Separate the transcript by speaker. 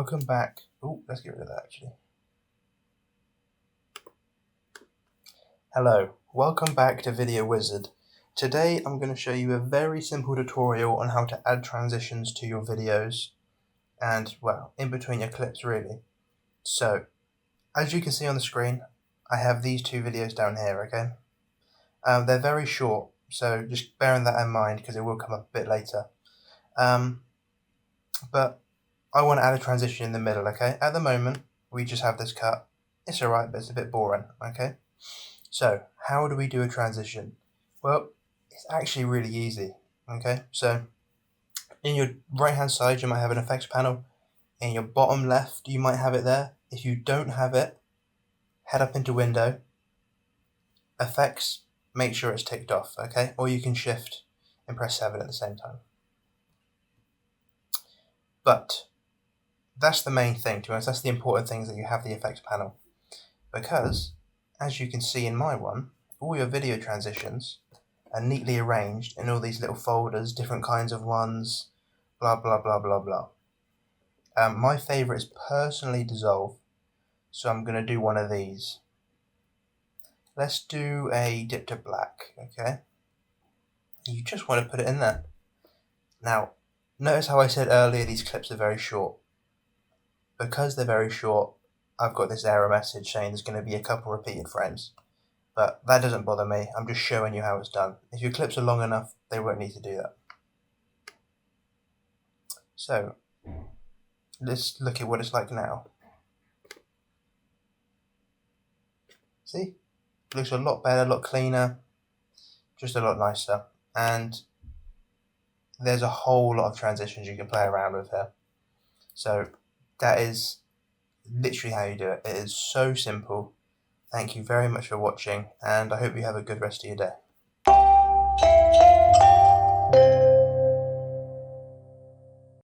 Speaker 1: welcome back. Oh, let's get rid of that actually. Hello, welcome back to Video Wizard. Today I'm going to show you a very simple tutorial on how to add transitions to your videos and, well, in between your clips really. So, as you can see on the screen, I have these two videos down here, okay? They're very short, so just bearing that in mind because it will come up a bit later. But I want to add a transition in the middle, okay? At the moment, we just have this cut. It's alright, but it's a bit boring, okay? So, how do we do a transition? Well, it's actually really easy, okay? So, in your right-hand side, you might have an effects panel. In your bottom left, you might have it there. If you don't have it, head up into Window, Effects, make sure it's ticked off, okay? Or you can Shift and press 7 at the same time. But that's the main thing, to be honest. That's the important thing, is that you have the effects panel. Because, as you can see in my one, all your video transitions are neatly arranged in all these little folders, different kinds of ones, blah blah blah blah blah. My favourite is personally Dissolve, so I'm going to do one of these. Let's do a dip to black, okay? You just want to put it in there. Now, notice how I said earlier these clips are very short. Because they're very short, I've got this error message saying there's going to be a couple repeated frames. But that doesn't bother me, I'm just showing you how it's done. If your clips are long enough, they won't need to do that. So, let's look at what it's like now. See? It looks a lot better, a lot cleaner, just a lot nicer. And there's a whole lot of transitions you can play around with here. So, that is literally how you do it. It is so simple. Thank you very much for watching, and I hope you have a good rest of your day.